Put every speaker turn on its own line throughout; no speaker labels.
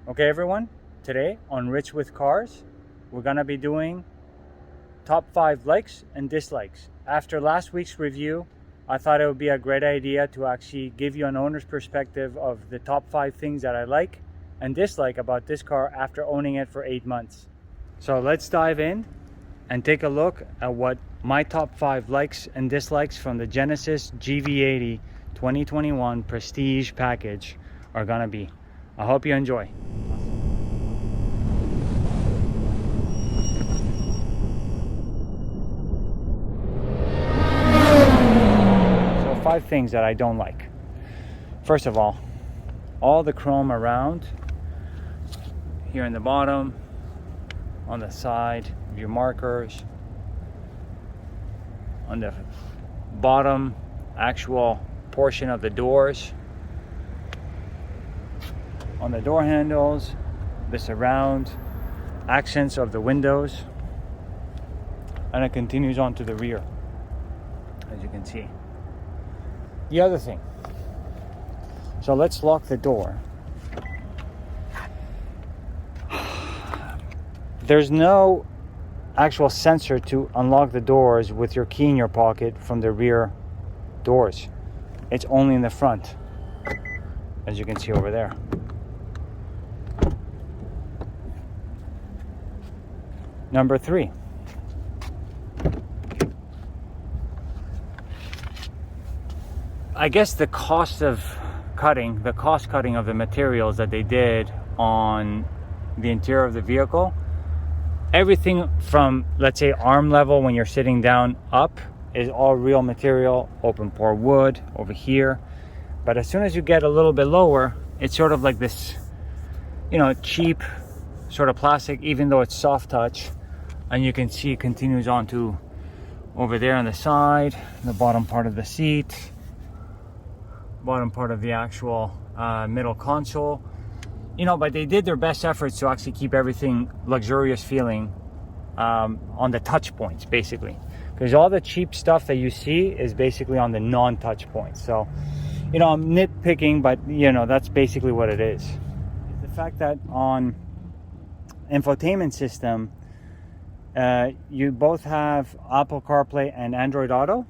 Okay everyone, today on Rich with Cars, we're gonna be doing top 5 likes and dislikes. After last week's review, I thought it would be a great idea to actually give you an owner's perspective of the top 5 things that I like and dislike about this car after owning it for 8 months. So let's dive in and take a look at what my top 5 likes and dislikes from the Genesis GV80 2021 Prestige package are gonna be. I hope you enjoy. So 5 things that I don't like. First of all the chrome around here in the bottom, on the side of your markers, on the bottom actual portion of the doors, on the door handles, the surround accents of the windows, and it continues on to the rear, as you can see. The other thing, so let's lock the door. There's no actual sensor to unlock the doors with your key in your pocket from the rear doors. It's only in the front, as you can see over there. Number 3, I guess the cost cutting of the materials that they did on the interior of the vehicle. Everything from, let's say, arm level when you're sitting down up is all real material, open pore wood over here. But as soon as you get a little bit lower, it's sort of like this, cheap sort of plastic, even though it's soft touch. And you can see it continues on to over there on the side, the bottom part of the seat, bottom part of the actual middle console. But they did their best efforts to actually keep everything luxurious feeling on the touch points, basically. Because all the cheap stuff that you see is basically on the non-touch points. So, I'm nitpicking, but that's basically what it is. The fact that on infotainment system, you both have Apple Carplay and Android Auto,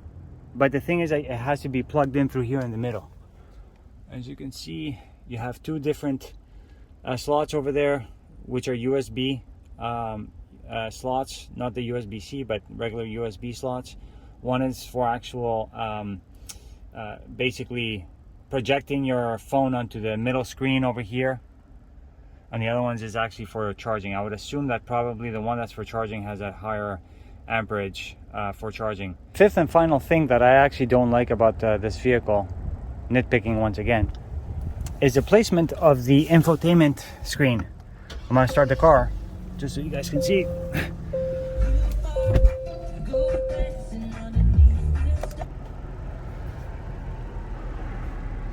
but the thing is that it has to be plugged in through here in the middle. As you can see, you have 2 different slots over there, which are USB slots, not the USB-C, but regular USB slots. One is for actual basically projecting your phone onto the middle screen over here, and the other one is actually for charging. I would assume that probably the one that's for charging has a higher amperage for charging. 5th and final thing that I actually don't like about this vehicle, nitpicking once again, is the placement of the infotainment screen. I'm gonna start the car just so you guys can see.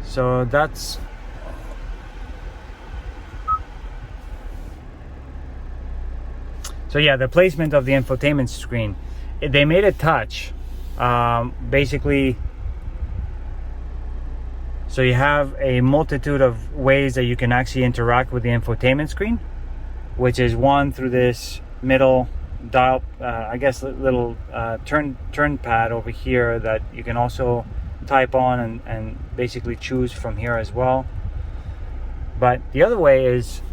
So that's the placement of the infotainment screen. They made it touch, basically. So you have a multitude of ways that you can actually interact with the infotainment screen, which is one through this middle dial, little turn pad over here that you can also type on and basically choose from here as well. But the other way is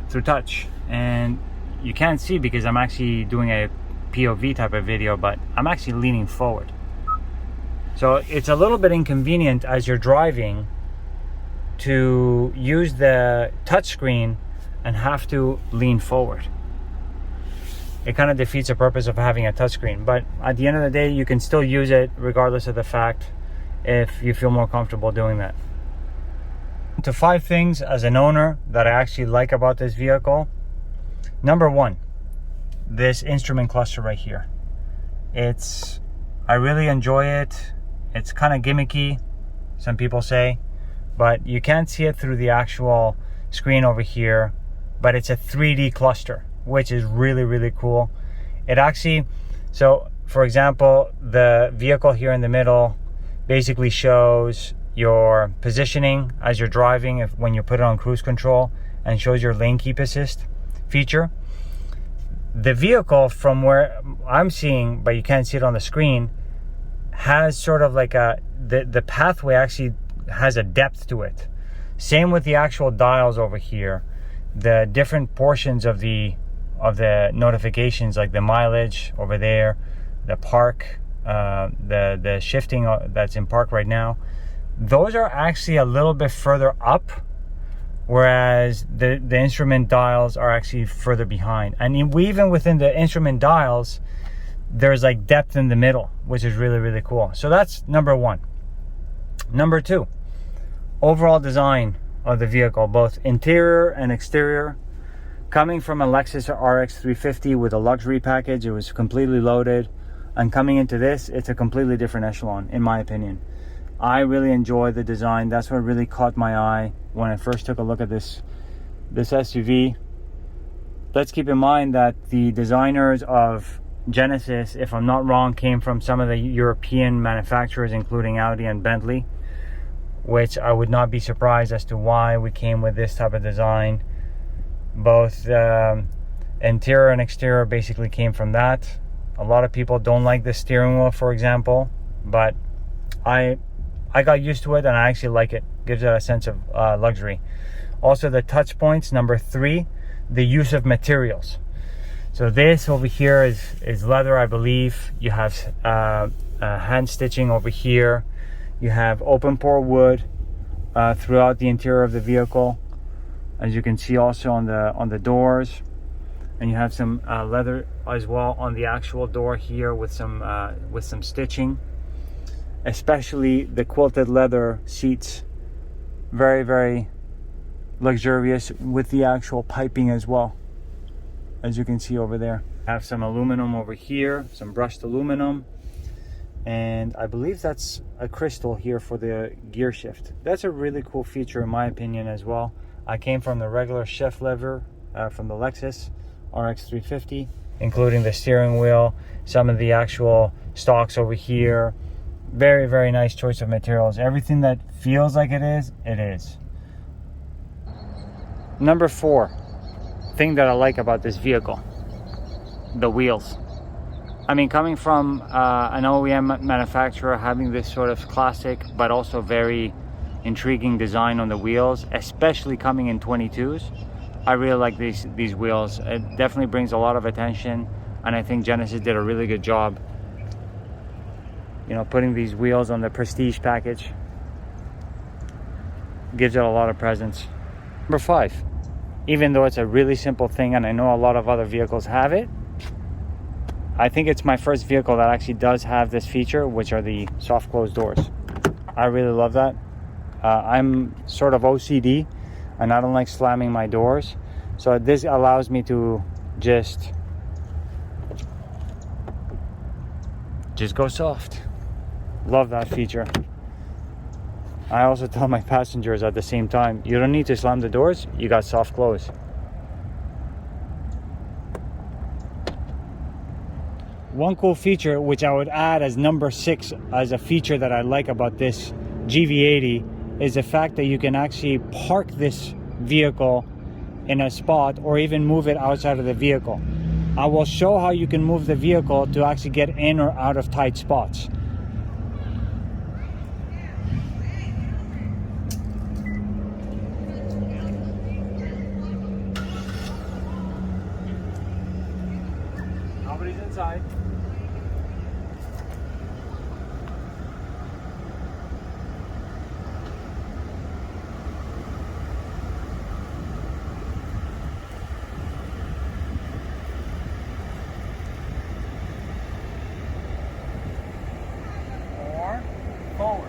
through touch, and you can't see because I'm actually doing a POV type of video, but I'm actually leaning forward. So it's a little bit inconvenient as you're driving to use the touchscreen and have to lean forward. It kind of defeats the purpose of having a touchscreen, but at the end of the day, you can still use it regardless of the fact if you feel more comfortable doing that. To 5 things as an owner that I actually like about this vehicle. Number 1, this instrument cluster right here. I really enjoy it. It's kind of gimmicky, some people say, but you can't see it through the actual screen over here, but it's a 3D cluster, which is really, really cool. It actually, so for example, the vehicle here in the middle basically shows your positioning as you're driving when you put it on cruise control, and shows your lane keep assist feature. The vehicle, from where I'm seeing, but you can't see it on the screen, has sort of like the pathway actually has a depth to it. Same with the actual dials over here. The different portions of the notifications, like the mileage over there, the park, the shifting that's in park right now, those are actually a little bit further up, whereas the instrument dials are actually further behind. And even within the instrument dials, there's like depth in the middle, which is really, really cool. So that's number one. Number two, overall design of the vehicle, both interior and exterior. Coming from a Lexus RX 350 with a luxury package, it was completely loaded. And coming into this, it's a completely different echelon, in my opinion. I really enjoy the design. That's what really caught my eye when I first took a look at this SUV. Let's keep in mind that the designers of Genesis, if I'm not wrong, came from some of the European manufacturers, including Audi and Bentley, which I would not be surprised as to why we came with this type of design. Both interior and exterior basically came from that. A lot of people don't like the steering wheel, for example, but I got used to it and I actually like it. Gives it a sense of luxury. Also, the touch points, number three, the use of materials. So this over here is leather, I believe. You have hand stitching over here. You have open pore wood throughout the interior of the vehicle, as you can see also on the doors. And you have some leather as well on the actual door here with some stitching. Especially the quilted leather seats, very, very luxurious, with the actual piping as well, as you can see over there. Have some aluminum over here, some brushed aluminum, and I believe that's a crystal here for the gear shift. That's a really cool feature in my opinion as well. I came from the regular chef lever from the Lexus RX 350, including the steering wheel, some of the actual stalks over here. Very, very nice choice of materials. Everything that feels like it is, it is. Number four, thing that I like about this vehicle, the wheels. I mean, coming from an OEM manufacturer, having this sort of classic but also very intriguing design on the wheels, especially coming in 22s, I really like these wheels. It definitely brings a lot of attention, and I think Genesis did a really good job, you know, putting these wheels on the Prestige package. Gives it a lot of presence. Number five, even though it's a really simple thing and I know a lot of other vehicles have it, I think it's my first vehicle that actually does have this feature, which are the soft closed doors. I really love that. I'm sort of OCD and I don't like slamming my doors, so this allows me to just go soft. Love that feature. I also tell my passengers at the same time, you don't need to slam the doors, you got soft close. One cool feature which I would add as number 6 as a feature that I like about this GV80 is the fact that you can actually park this vehicle in a spot or even move it outside of the vehicle. I will show how you can move the vehicle to actually get in or out of tight spots. Nobody's inside. Or forward.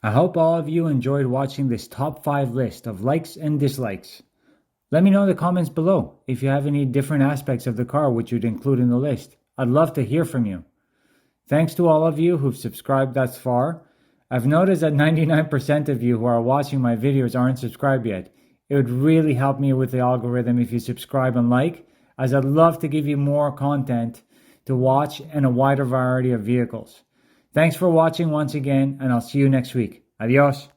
I hope all of you enjoyed watching this top 5 list of likes and dislikes. Let me know in the comments below if you have any different aspects of the car which you'd include in the list. I'd love to hear from you. Thanks to all of you who've subscribed thus far. I've noticed that 99% of you who are watching my videos aren't subscribed yet. It would really help me with the algorithm if you subscribe and like, as I'd love to give you more content to watch and a wider variety of vehicles. Thanks for watching once again, and I'll see you next week. Adios.